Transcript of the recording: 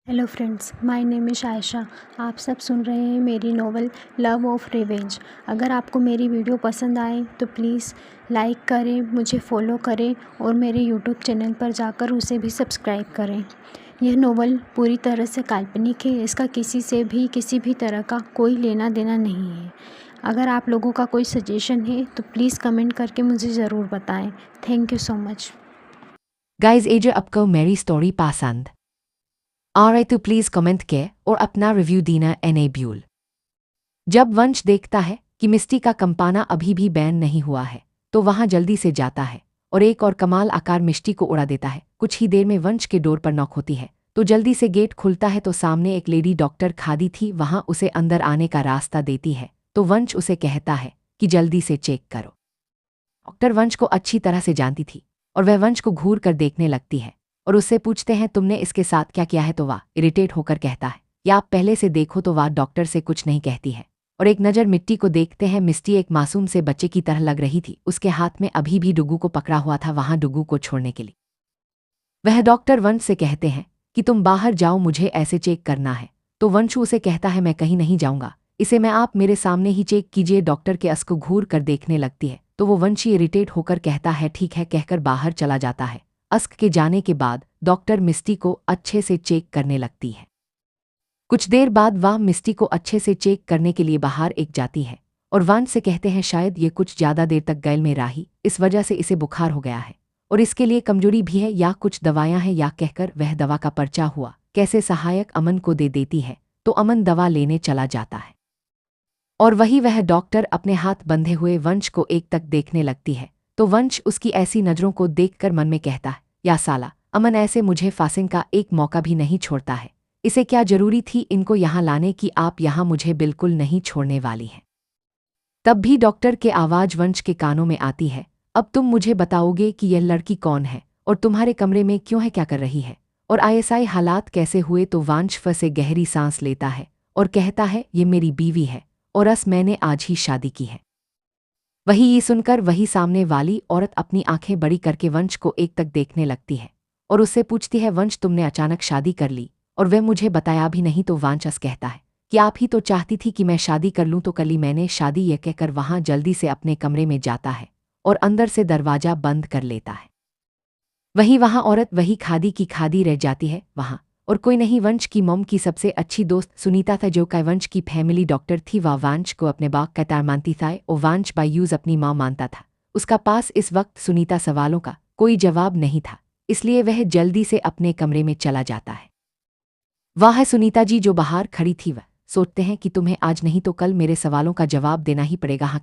Hello friends, my name is Ayesha. आप सब सुन रहे हैं मेरी नॉवल लव ऑफ रिवेंज। अगर आपको मेरी वीडियो पसंद आए तो प्लीज़ लाइक करें, मुझे फॉलो करें और मेरे यूट्यूब चैनल पर जाकर उसे भी सब्सक्राइब करें। यह नॉवल पूरी तरह से काल्पनिक है। इसका किसी से भी किसी भी तरह का कोई लेना देना नहीं है। अगर आप लोगों का कोई सजेशन है तो प्लीज़ कमेंट करके मुझे ज़रूर बताएं। Thank you so much. Guys एजर आपको मेरी स्टोरी पसंद आ रही तो प्लीज़ कमेंट के और अपना रिव्यू देना एनेब्यूल। जब वंश देखता है कि मिस्टी का कंपाना अभी भी बैन नहीं हुआ है तो वहां जल्दी से जाता है और एक और कमाल आकार मिस्टी को उड़ा देता है। कुछ ही देर में वंश के डोर पर नॉक होती है तो जल्दी से गेट खुलता है तो सामने एक लेडी डॉक्टर खादी थी। वहां उसे अंदर आने का रास्ता देती है तो वंश उसे कहता है कि जल्दी से चेक करो। डॉक्टर वंश को अच्छी तरह से जानती थी और वह वंश को घूर कर देखने लगती है और उससे पूछते हैं तुमने इसके साथ क्या किया है तो वह इरिटेट होकर कहता है या आप पहले से देखो तो वह डॉक्टर से कुछ नहीं कहती है और एक नज़र मिट्टी को देखते हैं। मिस्टी एक मासूम से बच्चे की तरह लग रही थी। उसके हाथ में अभी भी डुगू को पकड़ा हुआ था वहां डुगू को छोड़ने के लिए। वह डॉक्टर वंश से कहते हैं कि तुम बाहर जाओ, मुझे ऐसे चेक करना है। तो वंशु उसे कहता है मैं कहीं नहीं जाऊंगा, इसे मैं आप मेरे सामने ही चेक कीजिए। डॉक्टर के अस को घूर कर देखने लगती है तो वो वंशी इरिटेट होकर कहता है ठीक है कहकर बाहर चला जाता है। अस्क के जाने के बाद डॉक्टर मिस्टी को अच्छे से चेक करने लगती है। कुछ देर बाद वह मिस्टी को अच्छे से चेक करने के लिए बाहर एक जाती है और वान से कहते हैं शायद ये कुछ ज़्यादा देर तक गैल में रही, इस वजह से इसे बुखार हो गया है और इसके लिए कमजोरी भी है या कुछ दवायां हैं। या कहकर वह दवा का पर्चा हुआ कैसे सहायक अमन को दे देती है तो अमन दवा लेने चला जाता है और वही वह डॉक्टर अपने हाथ बंधे हुए वंश को एक तक देखने लगती है तो वंश उसकी ऐसी नज़रों को देखकर मन में कहता है या साला अमन ऐसे मुझे फांसिंग का एक मौका भी नहीं छोड़ता है, इसे क्या जरूरी थी इनको यहाँ लाने की, आप यहाँ मुझे बिल्कुल नहीं छोड़ने वाली हैं। तब भी डॉक्टर के आवाज़ वंश के कानों में आती है अब तुम मुझे बताओगे कि यह लड़की कौन है और तुम्हारे कमरे में क्यों है, क्या कर रही है और आईएसआई हालात कैसे हुए। तो वंश फंसे गहरी सांस लेता है और कहता है ये मेरी बीवी है और मैंने आज ही शादी की है। वही ये सुनकर वही सामने वाली औरत अपनी आंखें बड़ी करके वंश को एक तक देखने लगती है और उससे पूछती है वंश तुमने अचानक शादी कर ली और वह मुझे बताया भी नहीं। तो वांचस कहता है कि आप ही तो चाहती थी कि मैं शादी कर लूं तो कर ली मैंने शादी, यह कहकर वहां जल्दी से अपने कमरे में जाता है और अंदर से दरवाजा बंद कर लेता है। वहां औरत वही खादी की खादी रह जाती है वहां और कोई नहीं वंश की मॉम की सबसे अच्छी दोस्त सुनीता था जो कि वंश की फैमिली डॉक्टर थी। वह वांश को अपने बाग का तार मानती था और वांश बायूज अपनी माँ मानता था। उसका पास इस वक्त सुनीता सवालों का कोई जवाब नहीं था, इसलिए वह जल्दी से अपने कमरे में चला जाता है। वह है सुनीता जी जो बाहर खड़ी थी। वह सोचते हैं कि तुम्हें आज नहीं तो कल मेरे सवालों का जवाब देना ही पड़ेगा। हाँ